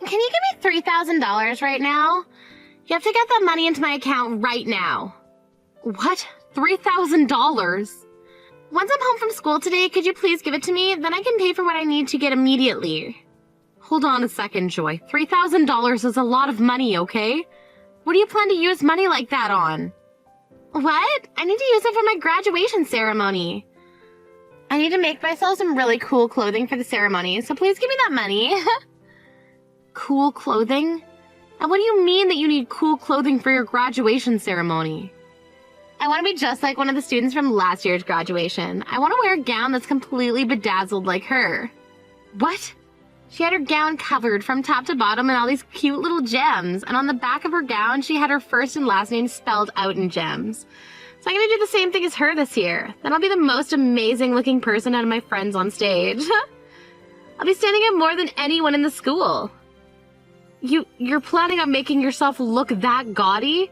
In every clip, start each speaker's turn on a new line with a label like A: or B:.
A: can you give me $3,000 right now? You have to get that money into my account right now. What? $3,000? Once I'm home from school today, could you please give it to me? Then I can pay for what I need to get immediately. Hold on a second, Joy. $3,000 is a lot of money, okay? What do you plan to use money like that on? What? I need to use it for my graduation ceremony. I need to make myself some really cool clothing for the ceremony, so please give me that money. Cool clothing? And what do you mean that you need cool clothing for your graduation ceremony? I want to be just like one of the students from last year's graduation. I want to wear a gown that's completely bedazzled like her. What? She had her gown covered from top to bottom in all these cute little gems, and on the back of her gown, she had her first and last name spelled out in gems. So I'm going to do the same thing as her this year. Then I'll be the most amazing looking person out of my friends on stage. I'll be standing out more than anyone in the school. You're planning on making yourself look that gaudy?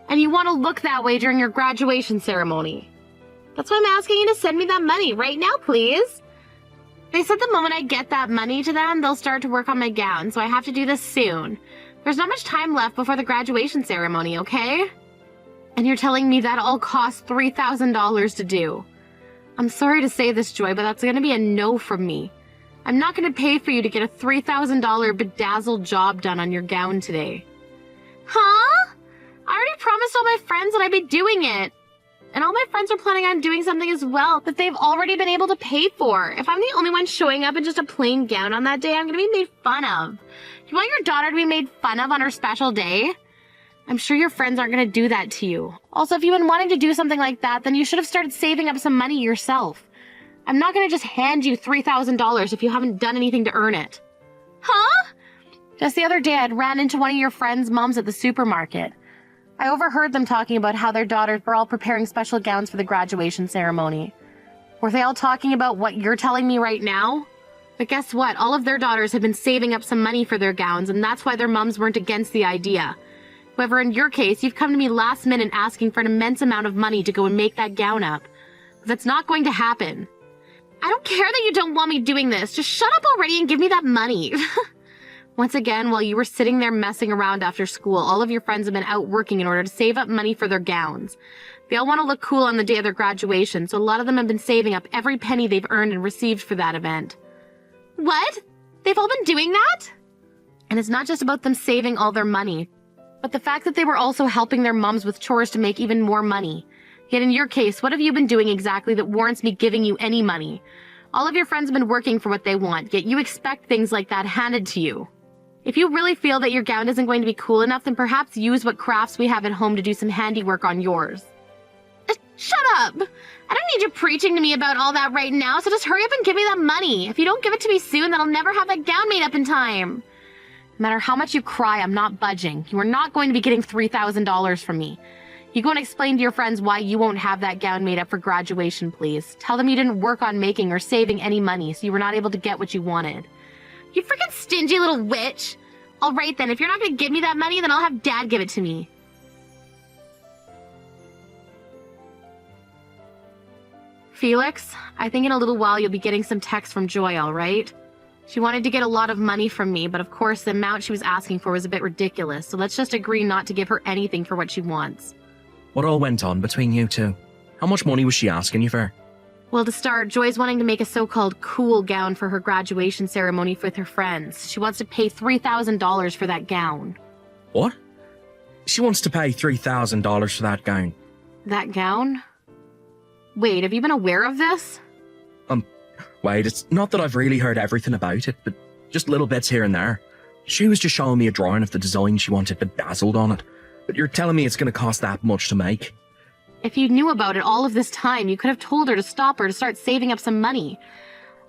A: And you want to look that way during your graduation ceremony? That's why I'm asking you to send me that money right now, please. They said the moment I get that money to them, they'll start to work on my gown, so I have to do this soon. There's not much time left before the graduation ceremony, okay? And you're telling me that all costs $3,000 to do. I'm sorry to say this, Joy, but that's going to be a no from me. I'm not going to pay for you to get a $3,000 bedazzled job done on your gown today. Huh? I already promised all my friends that I'd be doing it. And all my friends are planning on doing something as well that they've already been able to pay for. If I'm the only one showing up in just a plain gown on that day, I'm going to be made fun of. You want your daughter to be made fun of on her special day? I'm sure your friends aren't going to do that to you. Also, if you've been wanting to do something like that, then you should have started saving up some money yourself. I'm not going to just hand you $3,000 if you haven't done anything to earn it. Huh? Just the other day, I ran into one of your friends' moms at the supermarket. I overheard them talking about how their daughters were all preparing special gowns for the graduation ceremony. Were they all talking about what you're telling me right now? But guess what? All of their daughters had been saving up some money for their gowns, and that's why their moms weren't against the idea. However, in your case, you've come to me last minute asking for an immense amount of money to go and make that gown up. But that's not going to happen. I don't care that you don't want me doing this. Just shut up already and give me that money. Once again, while you were sitting there messing around after school, all of your friends have been out working in order to save up money for their gowns. They all want to look cool on the day of their graduation, so a lot of them have been saving up every penny they've earned and received for that event. What? They've all been doing that? And it's not just about them saving all their money, but the fact that they were also helping their moms with chores to make even more money. Yet in your case, what have you been doing exactly that warrants me giving you any money? All of your friends have been working for what they want, yet you expect things like that handed to you. If you really feel that your gown isn't going to be cool enough, then perhaps use what crafts we have at home to do some handiwork on yours. Shut up! I don't need you preaching to me about all that right now, so just hurry up and give me that money. If you don't give it to me soon, then I'll never have that gown made up in time. No matter how much you cry, I'm not budging. You are not going to be getting $3,000 from me. You go and explain to your friends why you won't have that gown made up for graduation, please. Tell them you didn't work on making or saving any money, so you were not able to get what you wanted. You freaking stingy little witch! All right then, if you're not going to give me that money, then I'll have Dad give it to me. Felix, I think in a little while you'll be getting some text from Joy, all right? She wanted to get a lot of money from me, but of course the amount she was asking for was a bit ridiculous, so let's just agree not to give her anything for what she wants.
B: What all went on between you two? How much money was she asking you for?
A: Well, to start, Joy's wanting to make a so-called cool gown for her graduation ceremony with her friends. She wants to pay $3,000 for that gown.
B: What? She wants to pay $3,000 for that gown.
A: That gown? Wait, have you been aware of this?
B: Wait, it's not that I've really heard everything about it, but just little bits here and there. She was just showing me a drawing of the design she wanted bedazzled on it. But you're telling me it's going to cost that much to make?
A: If you knew about it all of this time, you could have told her to stop her to start saving up some money.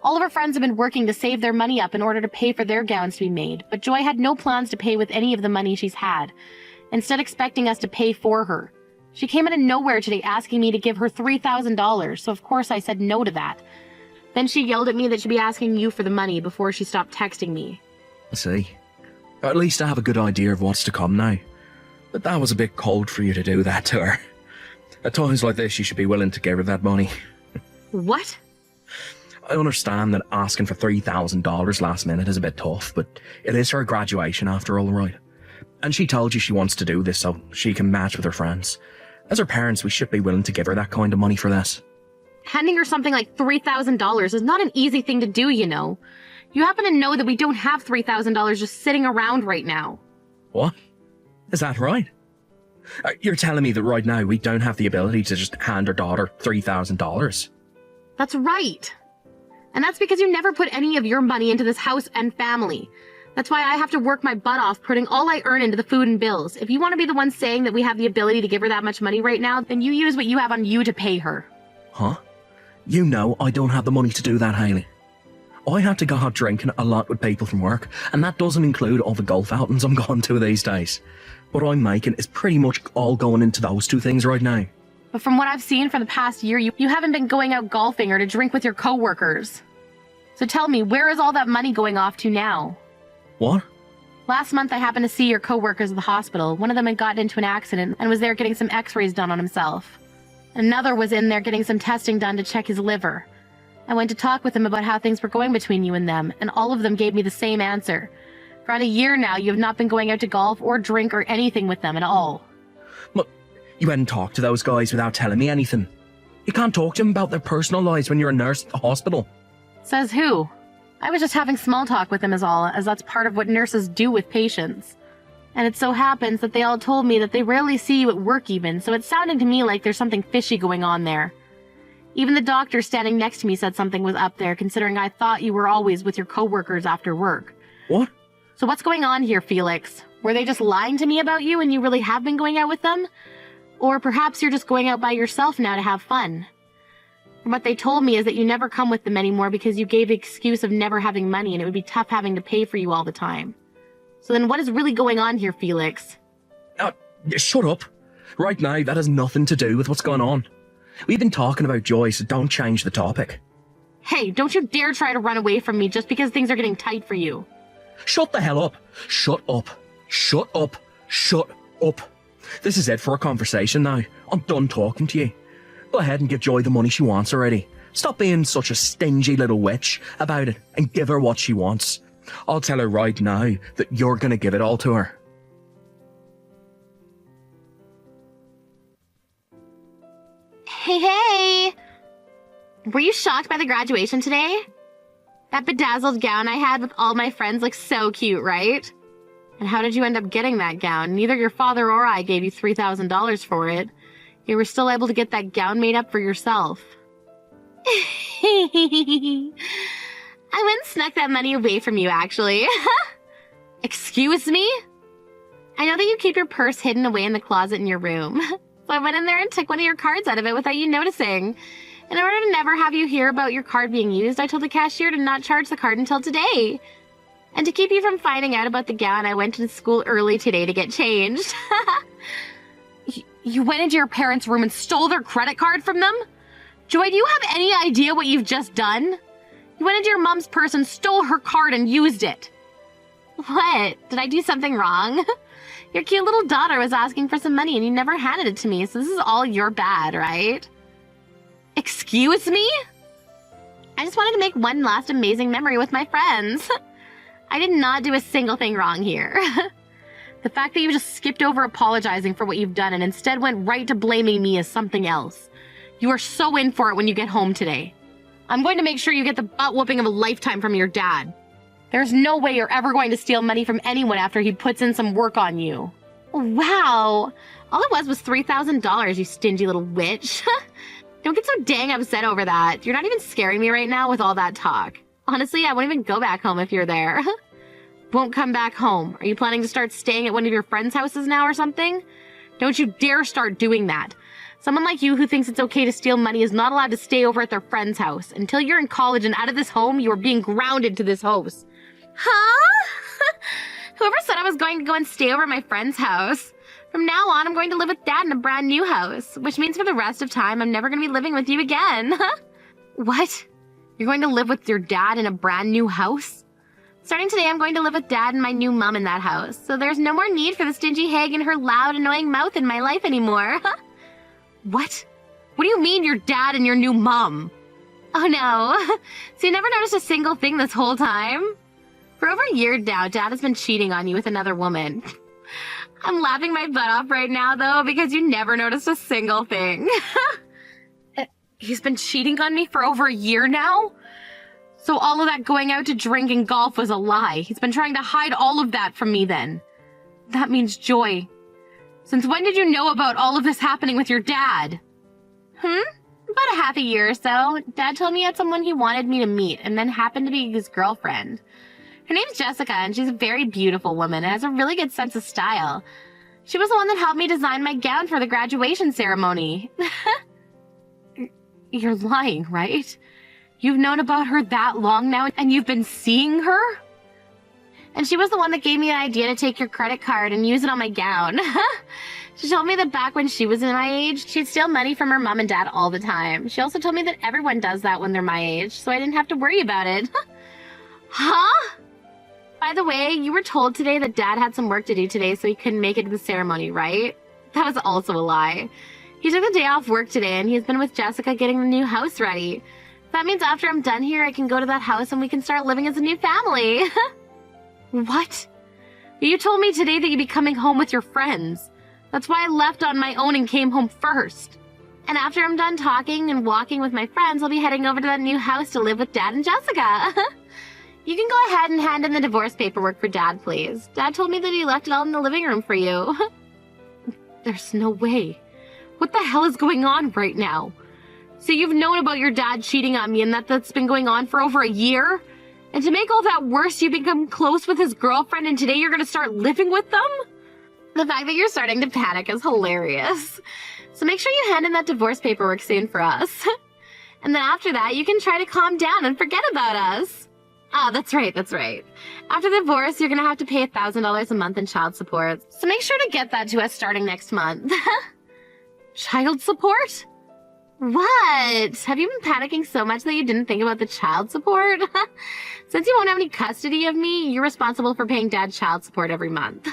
A: All of her friends have been working to save their money up in order to pay for their gowns to be made, but Joy had no plans to pay with any of the money she's had, instead expecting us to pay for her. She came out of nowhere today asking me to give her $3,000, so of course I said no to that. Then she yelled at me that she'd be asking you for the money before she stopped texting me.
B: I see. At least I have a good idea of what's to come now. But that was a bit cold for you to do that to her. At times like this, you should be willing to give her that money.
A: What?
B: I understand that asking for $3,000 last minute is a bit tough, but it is her graduation after all, right? And she told you she wants to do this so she can match with her friends. As her parents, we should be willing to give her that kind of money for this.
A: Handing her something like $3,000 is not an easy thing to do, you know. You happen to know that we don't have $3,000 just sitting around right now.
B: What? Is that right? You're telling me that right now we don't have the ability to just hand our daughter $3,000?
A: That's right. And that's because you never put any of your money into this house and family. That's why I have to work my butt off putting all I earn into the food and bills. If you want to be the one saying that we have the ability to give her that much money right now, then you use what you have on you to pay her.
B: Huh? You know I don't have the money to do that, Hayley. I have to go out drinking a lot with people from work, and that doesn't include all the golf outings I'm going to these days. What I'm making is pretty much all going into those two things right now.
A: But from what I've seen for the past year, you haven't been going out golfing or to drink with your coworkers. So tell me, where is all that money going off to now?
B: What?
A: Last month I happened to see your coworkers at the hospital. One of them had gotten into an accident and was there getting some x-rays done on himself. Another was in there getting some testing done to check his liver. I went to talk with them about how things were going between you and them, and all of them gave me the same answer. For about a year now, you have not been going out to golf or drink or anything with them at all.
B: Look, you hadn't talked to those guys without telling me anything. You can't talk to them about their personal lives when you're a nurse at the hospital.
A: Says who? I was just having small talk with them is all, as that's part of what nurses do with patients. And it so happens that they all told me that they rarely see you at work even, so it's sounding to me like there's something fishy going on there. Even the doctor standing next to me said something was up there, considering I thought you were always with your coworkers after work.
B: What?
A: So what's going on here, Felix? Were they just lying to me about you and you really have been going out with them? Or perhaps you're just going out by yourself now to have fun? From what they told me is that you never come with them anymore because you gave the excuse of never having money and it would be tough having to pay for you all the time. So then what is really going on here, Felix?
B: Shut up. Right now, that has nothing to do with what's going on. We've been talking about Joy, so don't change the topic.
A: Hey, don't you dare try to run away from me just because things are getting tight for you.
B: Shut the hell up. Shut up. Shut up. Shut up. This is it for a conversation now. I'm done talking to you. Go ahead and give Joy the money she wants already. Stop being such a stingy little witch about it and give her what she wants. I'll tell her right now that you're going to give it all to her.
A: Hey! Were you shocked by the graduation today? That bedazzled gown I had with all my friends looks so cute, right? And how did you end up getting that gown? Neither your father or I gave you $3,000 for it. You were still able to get that gown made up for yourself. I went and snuck that money away from you, actually. Excuse me? I know that you keep your purse hidden away in the closet in your room. So I went in there and took one of your cards out of it without you noticing. In order to never have you hear about your card being used, I told the cashier to not charge the card until today. And to keep you from finding out about the gown, I went to school early today to get changed. You went into your parents' room and stole their credit card from them? Joy, do you have any idea what you've just done? You went into your mom's purse and stole her card and used it. What? Did I do something wrong? Your cute little daughter was asking for some money and you never handed it to me, so this is all your bad, right? Excuse me? I just wanted to make one last amazing memory with my friends. I did not do a single thing wrong here. The fact that you just skipped over apologizing for what you've done and instead went right to blaming me is something else. You are so in for it when you get home today. I'm going to make sure you get the butt whooping of a lifetime from your dad. There's no way you're ever going to steal money from anyone after he puts in some work on you. Wow. All it was $3,000, you stingy little witch. Don't get so dang upset over that. You're not even scaring me right now with all that talk. Honestly, I won't even go back home if you're there. Won't come back home. Are you planning to start staying at one of your friends' houses now or something? Don't you dare start doing that. Someone like you who thinks it's okay to steal money is not allowed to stay over at their friend's house. Until you're in college and out of this home, you are being grounded to this house. Huh? Whoever said I was going to go and stay over at my friend's house? From now on, I'm going to live with Dad in a brand new house, which means for the rest of time, I'm never going to be living with you again. What? You're going to live with your dad in a brand new house? Starting today, I'm going to live with Dad and my new mom in that house, so there's no more need for the stingy hag and her loud, annoying mouth in my life anymore. What? What do you mean your dad and your new mom? Oh no. So you never noticed a single thing this whole time? For over a year now, Dad has been cheating on you with another woman. I'm laughing my butt off right now, though, because you never noticed a single thing. He's been cheating on me for over a year now? So all of that going out to drink and golf was a lie. He's been trying to hide all of that from me then. That means Joy. Since when did you know about all of this happening with your dad? About a half a year or so. Dad told me he had someone he wanted me to meet, and then happened to be his girlfriend. Her name's Jessica, and she's a very beautiful woman and has a really good sense of style. She was the one that helped me design my gown for the graduation ceremony. You're lying, right? You've known about her that long now, and you've been seeing her? And she was the one that gave me an idea to take your credit card and use it on my gown. She told me that back when she was in my age, she'd steal money from her mom and dad all the time. She also told me that everyone does that when they're my age, so I didn't have to worry about it. Huh? By the way, you were told today that Dad had some work to do today, so he couldn't make it to the ceremony, right? That was also a lie. He took the day off work today, and he's been with Jessica getting the new house ready. That means after I'm done here, I can go to that house and we can start living as a new family. What? You told me today that you'd be coming home with your friends. That's why I left on my own and came home first. And after I'm done talking and walking with my friends, I'll be heading over to that new house to live with Dad and Jessica. You can go ahead and hand in the divorce paperwork for Dad, please. Dad told me that he left it all in the living room for you. There's no way. What the hell is going on right now? So you've known about your dad cheating on me and that's been going on for over a year? And to make all that worse, you become close with his girlfriend and today you're gonna start living with them? The fact that you're starting to panic is hilarious. So make sure you hand in that divorce paperwork soon for us. And then after that, you can try to calm down and forget about us. Oh, that's right. After the divorce, you're gonna have to pay $1,000 a month in child support. So make sure to get that to us starting next month. Child support? What? Have you been panicking so much that you didn't think about the child support? Since you won't have any custody of me, you're responsible for paying Dad child support every month.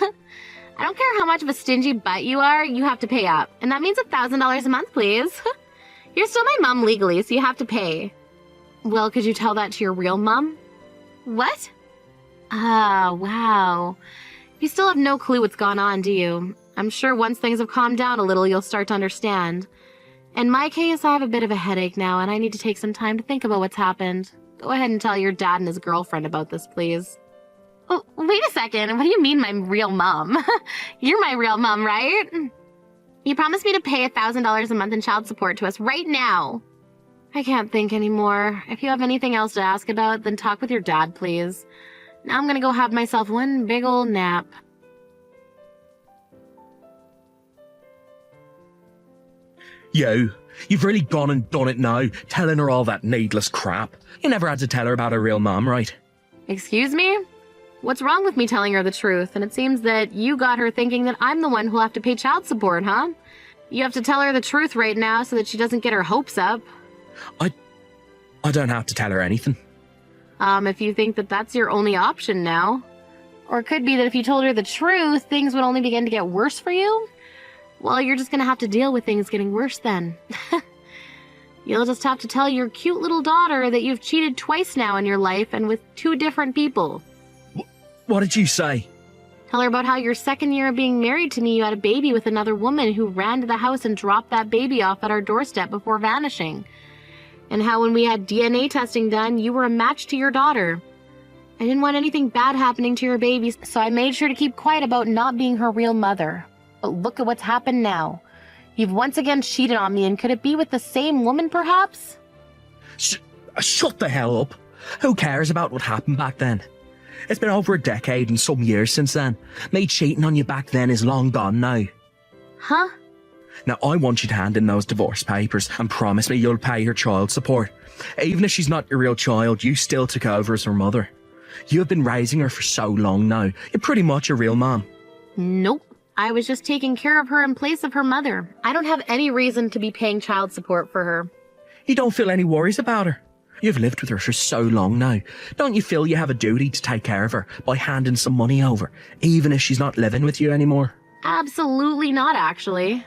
A: I don't care how much of a stingy butt you are, you have to pay up. And that means $1,000 a month, please. You're still my mom legally, so you have to pay. Well, could you tell that to your real mom? What? Ah, wow. You still have no clue what's gone on, do you? I'm sure once things have calmed down a little, you'll start to understand. In my case, I have a bit of a headache now, and I need to take some time to think about what's happened. Go ahead and tell your dad and his girlfriend about this, please. Oh, wait a second. What do you mean my real mom? You're my real mom, right? You promised me to pay $1,000 a month in child support to us right now. I can't think anymore. If you have anything else to ask about, then talk with your dad, please. Now I'm gonna go have myself one big old nap.
B: You've really gone and done it now, telling her all that needless crap. You never had to tell her about her real mom, right?
A: Excuse me? What's wrong with me telling her the truth? And it seems that you got her thinking that I'm the one who'll have to pay child support, huh? You have to tell her the truth right now so that she doesn't get her hopes up.
B: I don't have to tell her anything.
A: If you think that that's your only option now. Or it could be that if you told her the truth, things would only begin to get worse for you. Well, you're just gonna have to deal with things getting worse then. You'll just have to tell your cute little daughter that you've cheated twice now in your life and with 2 different people.
B: What did you say?
A: Tell her about how your second year of being married to me, you had a baby with another woman who ran to the house and dropped that baby off at our doorstep before vanishing. And how when we had DNA testing done, you were a match to your daughter. I didn't want anything bad happening to your baby, so I made sure to keep quiet about not being her real mother. But look at what's happened now. You've once again cheated on me, and could it be with the same woman, perhaps?
B: Shut the hell up. Who cares about what happened back then? It's been over a decade and some years since then. Me cheating on you back then is long gone now.
A: Huh?
B: Now, I want you to hand in those divorce papers and promise me you'll pay her child support. Even if she's not your real child, you still took over as her mother. You have been raising her for so long now. You're pretty much a real mom.
A: Nope. I was just taking care of her in place of her mother. I don't have any reason to be paying child support for her.
B: You don't feel any worries about her? You've lived with her for so long now. Don't you feel you have a duty to take care of her by handing some money over, even if she's not living with you anymore?
A: Absolutely not, actually.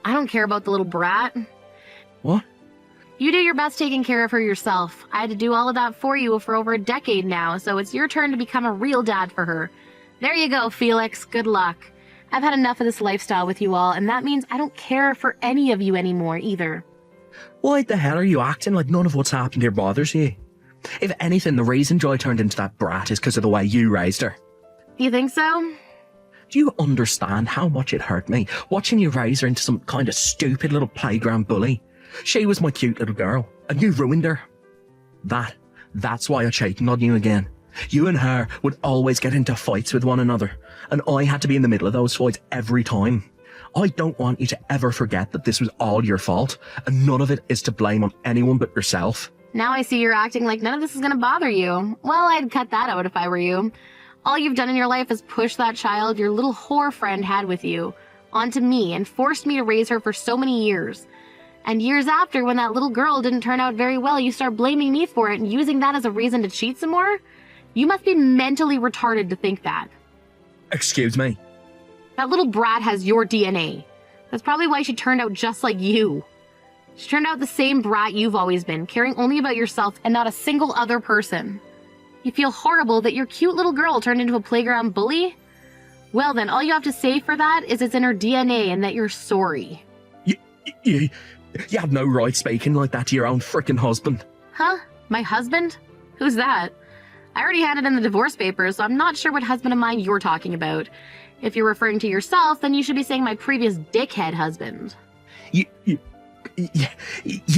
A: I don't care about the little brat.
B: What?
A: You do your best taking care of her yourself. I had to do all of that for you for over a decade now, so it's your turn to become a real dad for her. There you go, Felix. Good luck. I've had enough of this lifestyle with you all, and that means I don't care for any of you anymore either.
B: Why the hell are you acting like none of what's happened here bothers you? If anything, the reason Joy turned into that brat is because of the way you raised her.
A: You think so?
B: Do you understand how much it hurt me watching you raise her into some kind of stupid little playground bully? She was my cute little girl, and you ruined her. That's why I cheated on you again. You and her would always get into fights with one another, and I had to be in the middle of those fights every time. I don't want you to ever forget that this was all your fault, and none of it is to blame on anyone but yourself.
A: Now I see you're acting like none of this is gonna bother you. Well, I'd cut that out if I were you. All you've done in your life is push that child your little whore friend had with you onto me and forced me to raise her for so many years. And years after, when that little girl didn't turn out very well, you start blaming me for it and using that as a reason to cheat some more? You must be mentally retarded to think that.
B: Excuse me?
A: That little brat has your DNA. That's probably why she turned out just like you. She turned out the same brat you've always been, caring only about yourself and not a single other person. You feel horrible that your cute little girl turned into a playground bully? Well then, all you have to say for that is it's in her DNA and that you're sorry.
B: You have no right speaking like that to your own frickin' husband.
A: Huh? My husband? Who's that? I already handed in the divorce papers, so I'm not sure what husband of mine you're talking about. If you're referring to yourself, then you should be saying my previous dickhead husband.
B: You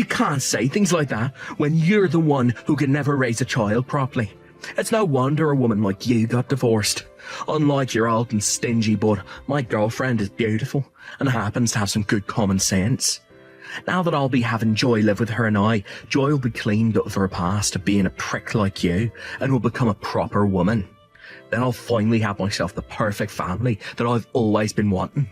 B: can't say things like that when you're the one who can never raise a child properly. It's no wonder a woman like you got divorced. Unlike your old and stingy bud, my girlfriend is beautiful and happens to have some good common sense. Now that I'll be having Joy live with her and Joy will be cleaned up of her past of being a prick like you and will become a proper woman. Then I'll finally have myself the perfect family that I've always been wanting.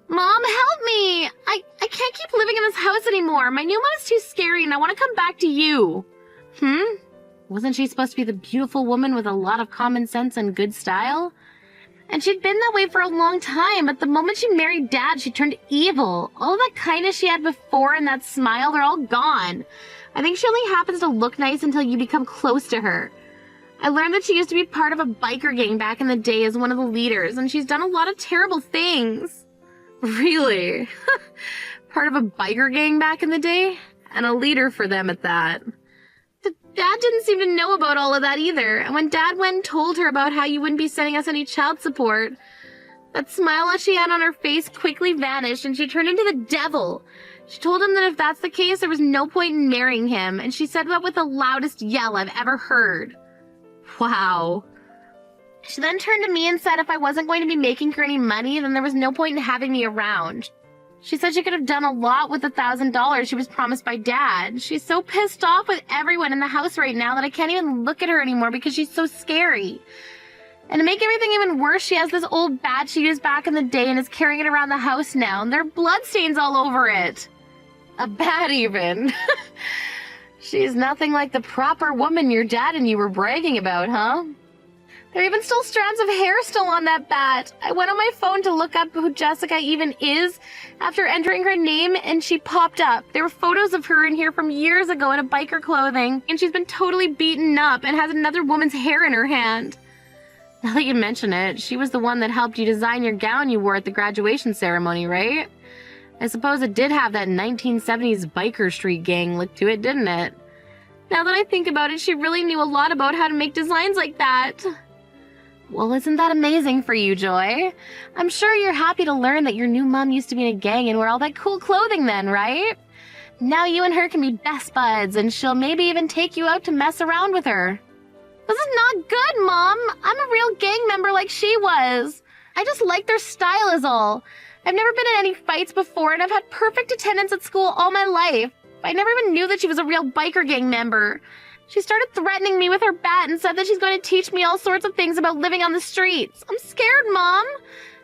A: Mom, help me! I can't keep living in this house anymore. My new mom's too scary and I want to come back to you. Wasn't she supposed to be the beautiful woman with a lot of common sense and good style? And she'd been that way for a long time, but the moment she married Dad, she turned evil. All that kindness she had before and that smile, they're all gone. I think she only happens to look nice until you become close to her. I learned that she used to be part of a biker gang back in the day as one of the leaders, and she's done a lot of terrible things. Really? Part of a biker gang back in the day? And a leader for them at that. Dad didn't seem to know about all of that either, and when Dad went and told her about how you wouldn't be sending us any child support, that smile that she had on her face quickly vanished and she turned into the devil. She told him that if that's the case, there was no point in marrying him, and she said that with the loudest yell I've ever heard. Wow. She then turned to me and said if I wasn't going to be making her any money, then there was no point in having me around. She said she could have done a lot with the $1,000 she was promised by Dad. She's so pissed off with everyone in the house right now that I can't even look at her anymore because she's so scary. And to make everything even worse, she has this old bat she used back in the day and is carrying it around the house now, and there are bloodstains all over it. A bat even. She's nothing like the proper woman your dad and you were bragging about, huh? There are even still strands of hair still on that bat. I went on my phone to look up who Jessica even is after entering her name, and she popped up. There were photos of her in here from years ago in a biker clothing, and she's been totally beaten up and has another woman's hair in her hand. Now that you mention it, she was the one that helped you design your gown you wore at the graduation ceremony, right? I suppose it did have that 1970s biker street gang look to it, didn't it? Now that I think about it, she really knew a lot about how to make designs like that. Well, isn't that amazing for you, Joy? I'm sure you're happy to learn that your new mom used to be in a gang and wear all that cool clothing then, right? Now you and her can be best buds, and she'll maybe even take you out to mess around with her. This is not good, Mom. I'm a real gang member like she was. I just like their style is all. I've never been in any fights before, and I've had perfect attendance at school all my life. I never even knew that she was a real biker gang member. She started threatening me with her bat and said that she's going to teach me all sorts of things about living on the streets. I'm scared, Mom.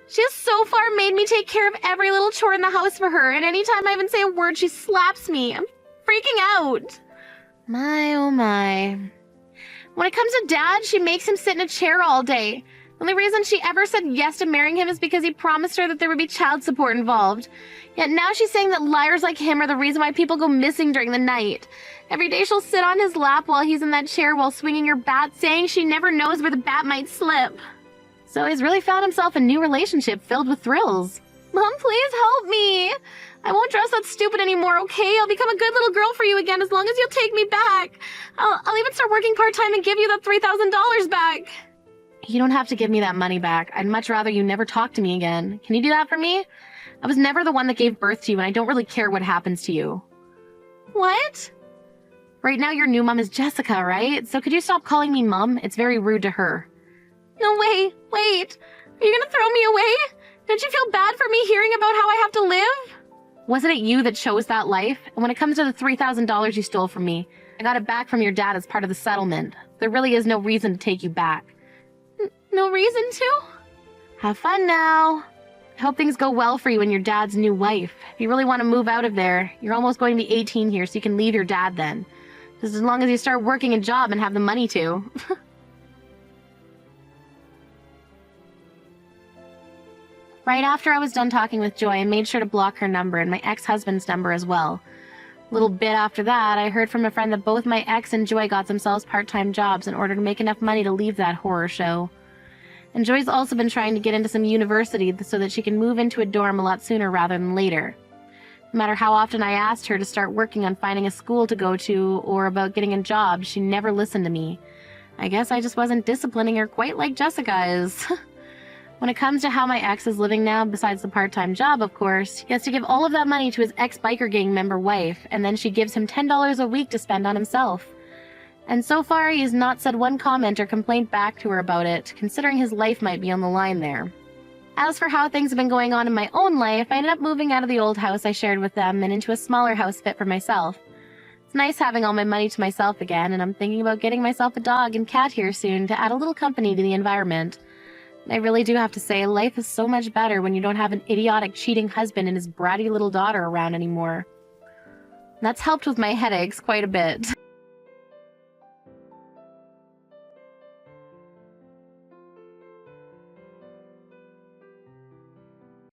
A: She has so far made me take care of every little chore in the house for her, and anytime I even say a word, she slaps me. I'm freaking out. My, oh my. When it comes to Dad, she makes him sit in a chair all day. Only reason she ever said yes to marrying him is because he promised her that there would be child support involved. Yet now she's saying that liars like him are the reason why people go missing during the night. Every day she'll sit on his lap while he's in that chair while swinging her bat, saying she never knows where the bat might slip. So he's really found himself a new relationship filled with thrills. Mom, please help me. I won't dress that stupid anymore, okay? I'll become a good little girl for you again as long as you'll take me back. I'll even start working part-time and give you that $3,000 back. You don't have to give me that money back. I'd much rather you never talk to me again. Can you do that for me? I was never the one that gave birth to you, and I don't really care what happens to you. What? Right now, your new mom is Jessica, right? So could you stop calling me Mom? It's very rude to her. No, wait. Are you gonna throw me away? Don't you feel bad for me hearing about how I have to live? Wasn't it you that chose that life? And when it comes to the $3,000 you stole from me, I got it back from your dad as part of the settlement. There really is no reason to take you back. No reason to? Have fun now. I hope things go well for you and your dad's new wife. If you really want to move out of there, you're almost going to be 18 here, so you can leave your dad then. Just as long as you start working a job and have the money to. Right after I was done talking with Joy, I made sure to block her number and my ex-husband's number as well. A little bit after that, I heard from a friend that both my ex and Joy got themselves part-time jobs in order to make enough money to leave that horror show. And Joy's also been trying to get into some university so that she can move into a dorm a lot sooner rather than later. No matter how often I asked her to start working on finding a school to go to or about getting a job, she never listened to me. I guess I just wasn't disciplining her quite like Jessica is. When it comes to how my ex is living now, besides the part-time job, of course, he has to give all of that money to his ex-biker gang member wife, and then she gives him $10 a week to spend on himself. And so far, he has not said one comment or complaint back to her about it, considering his life might be on the line there. As for how things have been going on in my own life, I ended up moving out of the old house I shared with them and into a smaller house fit for myself. It's nice having all my money to myself again, and I'm thinking about getting myself a dog and cat here soon to add a little company to the environment. I really do have to say, life is so much better when you don't have an idiotic, cheating husband and his bratty little daughter around anymore. That's helped with my headaches quite a bit.